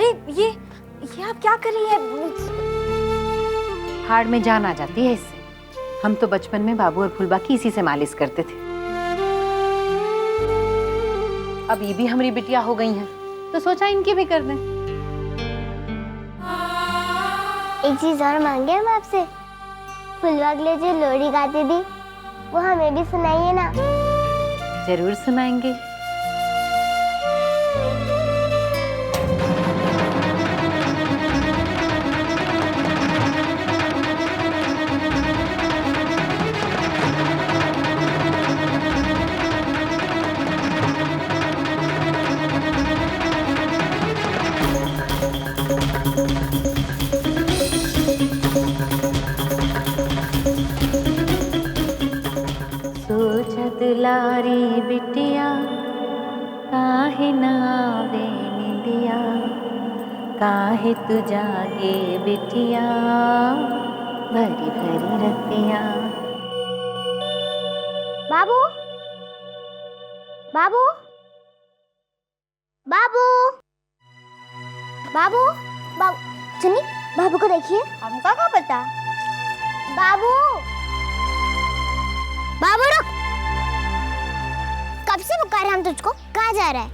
ये आप क्या कर रही हैं? हाड़ में जान आ जाती है इससे। हम तो बचपन में बाबू और फुलबा की इसी से मालिश करते थे। अब ये भी हमारी बिटिया हो गई हैं, तो सोचा इनकी भी कर दें। एक चीज और मांगे हम आपसे, फुलवा के लिए जो लोरी गाती थी वो हमें भी सुनाइए ना। जरूर सुनाएंगे। दुलारी बिटिया काहे ना आवे निंदिया, काहे तू जागे बिटिया भरी भरी रतिया। बाबू बाबू बाबू बाबू बाबू सुनी, बाबू को देखिए। हमका क्या पता। बाबू बाबू रुक, कब से पुकार हम तुझको, कहाँ जा रहा है?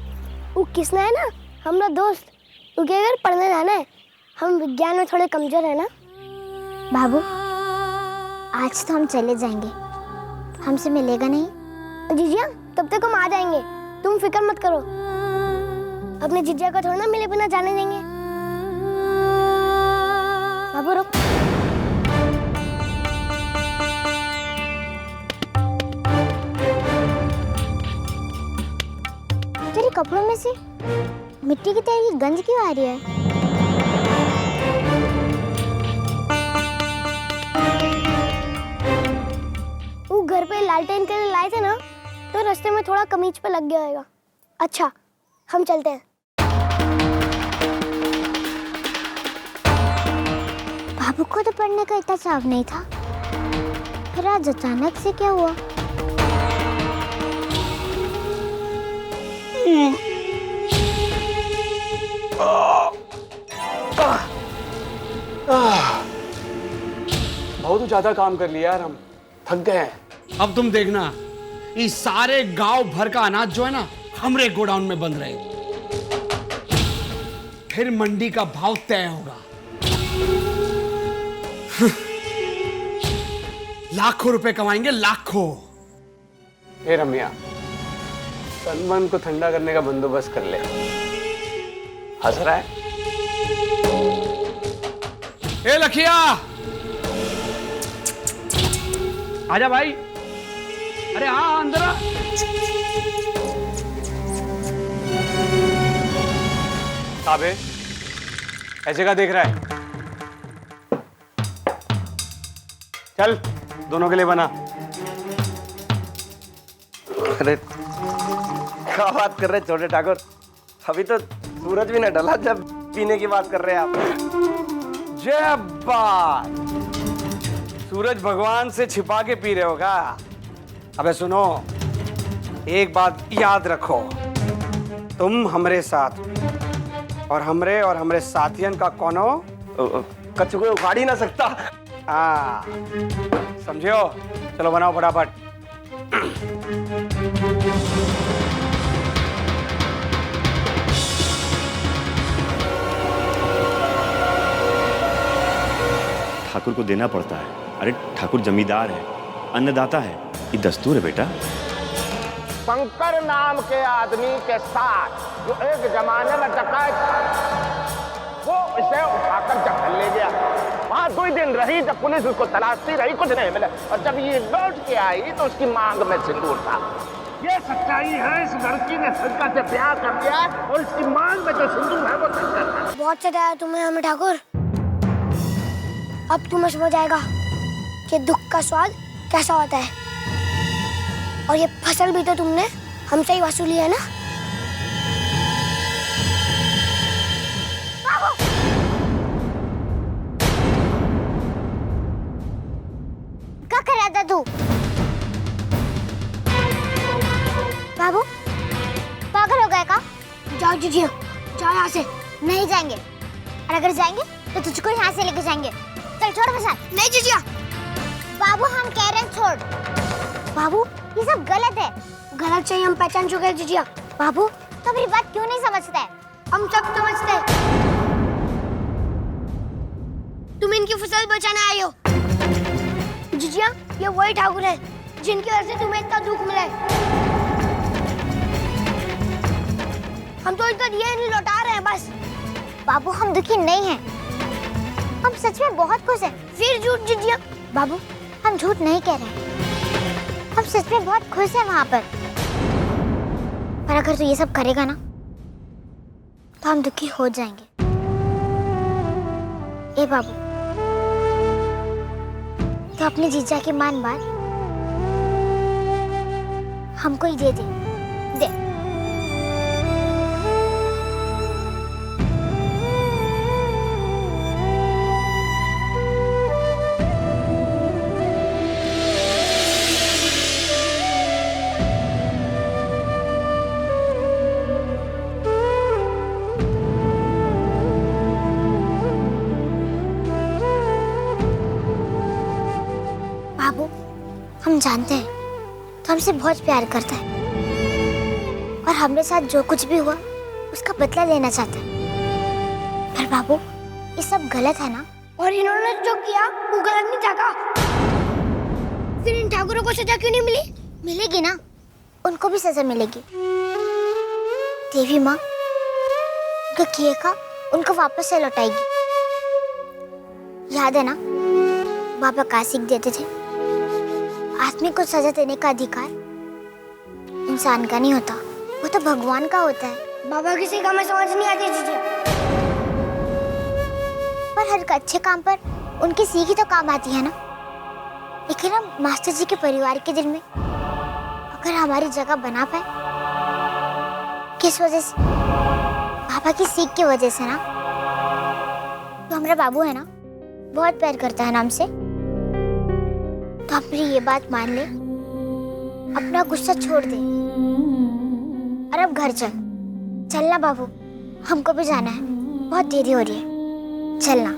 वो किसना है ना, हमारा दोस्त, उनके घर पढ़ने जाना है। हम विज्ञान में थोड़े कमजोर है ना। बाबू आज तो हम चले जाएंगे, हमसे मिलेगा नहीं? जीजिया तब तक हम आ जाएंगे, तुम फिक्र मत करो। अपने जीजिया को थोड़ा ना मिले बिना जाने देंगे। बाबू रुक। तेरे कपड़ों में से मिट्टी की तरह की गंध क्यों आ रही है? वो घर पे लालटेन के लिए लाए थे ना, तो रास्ते में थोड़ा कमीज पे लग गया होगा। अच्छा हम चलते हैं। बाबू को तो पढ़ने का इतना चाव नहीं था, फिर आज अचानक से क्या हुआ? बहुत ज्यादा काम कर लिया यार, हम थक गए हैं। अब तुम देखना, ये सारे गांव भर का अनाज जो है ना हमरे गोडाउन में बंद रहेगा, फिर मंडी का भाव तय होगा। लाखों रुपए कमाएंगे, लाखों। हे रम्या, तन मन को ठंडा करने का बंदोबस्त कर ले। हंस रहा है? ए लखिया, आजा भाई। अरे हाँ अंदर आ। अबे ऐसे का देख रहा है? चल दोनों के लिए बना। अरे क्या बात कर रहे छोटे ठाकुर, अभी तो सूरज भी न ढला जब पीने की बात कर रहे हैं आप। जय बात, सूरज भगवान से छिपा के पी रहे होगा। अबे सुनो, एक बात याद रखो, तुम हमरे साथ और हमरे साथियन का कोनो कच्चू को उखाड़ ही ना सकता। हाँ समझो। चलो बनाओ फटाफट। ठाकुर को देना पड़ता है। अरे ठाकुर जमींदार है, अन्नदाता है, ये दस्तूर है बेटा। शंकर नाम के आदमी के साथ जो एक जमाने में डकैत था, वो इसे उठाकर जंगल ले गया। वहां 2 दिन रही, जब पुलिस उसको तलाशती रही, कुछ नहीं मिला। और जब ये लौट के आई तो उसकी मांग में सिंदूर था। ये सच्चाई है, इस लड़की ने सिरका से प्यार कर दिया और इसकी मांग में जो सिंदूर है वो सिंदूर है। बहुत सताया तुम्हें हमें ठाकुर, अब तुम्हें समझ आएगा कि दुख का स्वाद कैसा होता है। और ये फसल भी तो तुमने हमसे ही वसूली है ना। क्या कर रहा था तू? बाबू पागल हो गया का? जाओ जीजिया, जाओ यहाँ से। नहीं जाएंगे, और अगर जाएंगे तो तुझको यहाँ से लेके जाएंगे। चल छोड़ प्रसाद। नहीं जीजिया। बाबू हम कह रहे हैं छोड़। बाबू ये सब गलत है। गलत चाहिए हम पहचान चुके हैं जीजिया। बाबू तो मेरी बात क्यों नहीं समझता है? हम सब समझते हैं। तुम इनकी फसल बचाने आए हो। जीजिया ये वही ठाकुर है जिनकी वजह से तुम्हें इतना दुख मिला है। हम तो इनका दिया नहीं लौटा रहे हैं बस। बाबू हम दुखी नहीं हैं, हम सच में बहुत खुश हैं। फिर झूठ जीजिया। बाबू हम झूठ नहीं कह रहे, हम सच में बहुत खुश हैं वहाँ पर अगर तू ये सब करेगा ना तो हम दुखी हो जाएंगे। ए बाबू तो अपने जीजा की मान बात हमको ही दे दे। बाबू हम जानते हैं तो हमसे बहुत प्यार करता है और हमारे साथ जो कुछ भी हुआ उसका बदला लेना चाहता है। पर बाबू ये सब गलत है ना? और इन्होंने जो किया वो गलत नहीं था का? फिर इन ठाकुरों को सजा क्यों नहीं मिली? मिलेगी ना, उनको भी सजा मिलेगी। देवी माँ उनका किए का उनको वापस से लौटाएगी। याद है ना बाबा क्या सीख देते थे? आदमी को सजा देने का अधिकार इंसान का नहीं होता, वो तो भगवान का होता है। बाबा किसी का मैं समझ नहीं आती चीजें, पर हर अच्छे काम पर उनकी सीख ही तो काम आती है ना। लेकिन हम मास्टर जी के परिवार के दिल में अगर हमारी जगह बना पाए, किस वजह से? बाबा की सीख की वजह से ना। तो हमारा बाबू है ना बहुत प्यार करता है ना हमसे, तो अपनी ये बात मान ले, अपना गुस्सा छोड़ दे और अब घर चलना बाबू, हमको भी जाना है, बहुत देरी हो रही है। चलना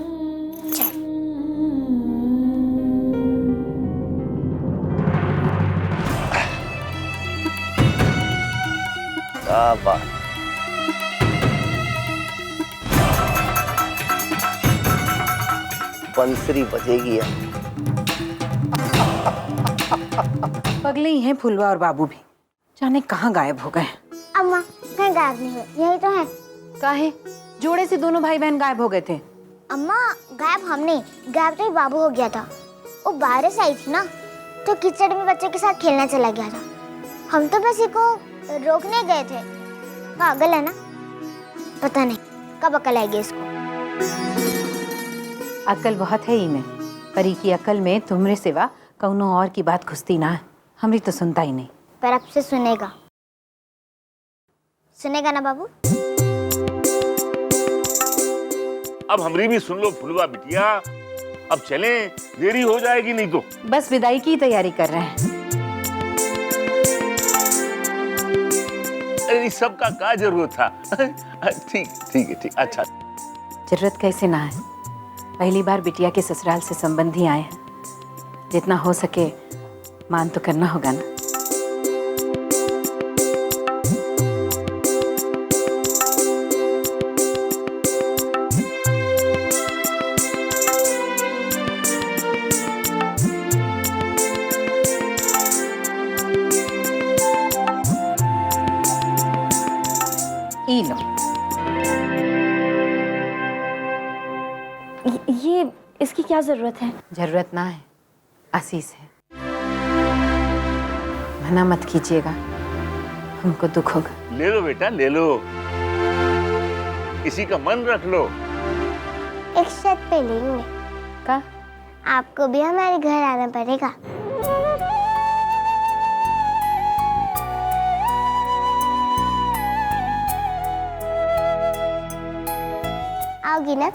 चल। क्या बात। बंसरी बजेगी यार। पगले ही हैं फुलवा और बाबू भी, जाने कहाँ गायब हो गए। अम्मा कहीं गायब नहीं हुए, यही तो है। काहे? जोड़े से दोनों भाई बहन गायब हो गए थे। अम्मा गायब हम नहीं, गायब तो ही बाबू हो गया था। वो बारिश आई थी ना तो कीचड़ में बच्चे के साथ खेलने चला गया था। हम तो बस इसको रोकने गए थे। पागल है ना, पता नहीं कब अकल आएगी इसको। अकल बहुत है ही में, परी की अकल में तुमरे सिवा कौनो और की बात घुसती ना है। हमरी तो सुनता ही नहीं। पर अब से सुनेगा ना बाबू? अब हमरी भी सुन लो फुलवा बिटिया, अब चलें, देरी हो जाएगी नहीं तो। बस विदाई की तैयारी कर रहे हैं। अरे इस सब का क्या जरूरत था? ठीक ठीक है, ठीक। अच्छा जरूरत कैसे ना है, पहली बार बिटिया के ससुराल से संबंधी आए हैं, जितना हो सके मान तो करना होगा ना। ई लो। ये इसकी क्या जरूरत है? जरूरत ना है, आशीष है। मना मत कीजिएगा, हमको दुख होगा। ले लो बेटा, ले लो, इसी का मन रख लो। एक शर्त पे लेंगे का? आपको भी हमारे घर आना पड़ेगा। आओगी ना?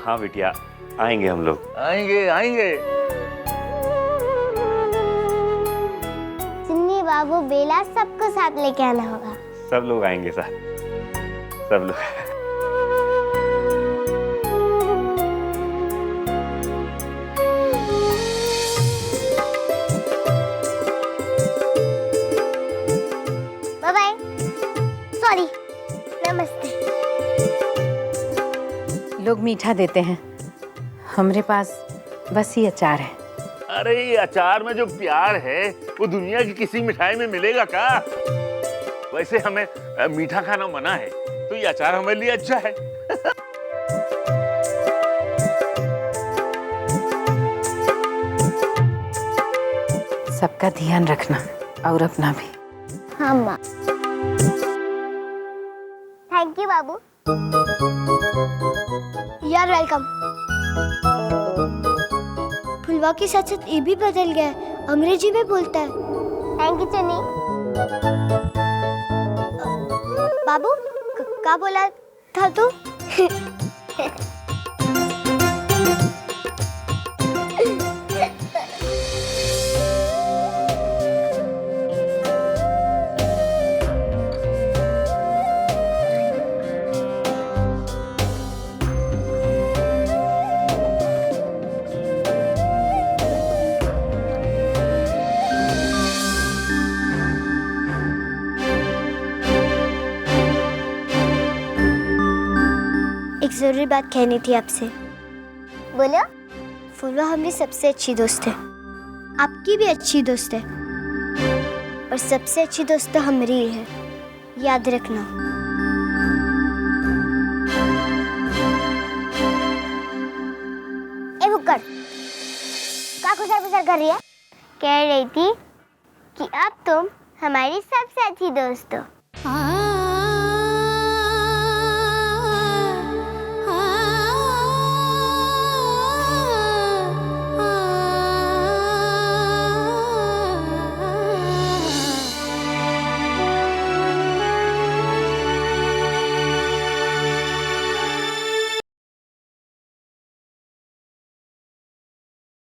हाँ बिटिया, आएंगे हम लोग। आएंगे आएंगे। सिन्नी बाबू, बेला सबको साथ लेके आना होगा। सब लोग आएंगे साथ, सब लोग। Bye bye. सॉरी, नमस्ते। लोग मीठा देते हैं, हमारे पास बस ये अचार है। अरे ये अचार में जो प्यार है वो दुनिया की किसी मिठाई में मिलेगा क्या? वैसे हमें मीठा खाना मना है, तो ये अचार हमारे लिए अच्छा है। सबका ध्यान रखना और अपना भी। हाँ माँ। थैंक यू बाबू। यार वेलकम। फुलवा के साथ साथ ये भी बदल गया है, अंग्रेजी में बोलता है। थैंक यू चनी। बाबू क्या बोला था तू? एक जरूरी बात कहनी थी आपसे। बोलो। फुलवा हमारी सबसे अच्छी दोस्त है, आपकी भी अच्छी दोस्त है, और सबसे अच्छी दोस्त तो हमारी ही है, याद रखना। ए बुक्कड़, क्या खुसर कर रही है? कह रही थी कि अब तुम हमारी सबसे अच्छी दोस्त हो।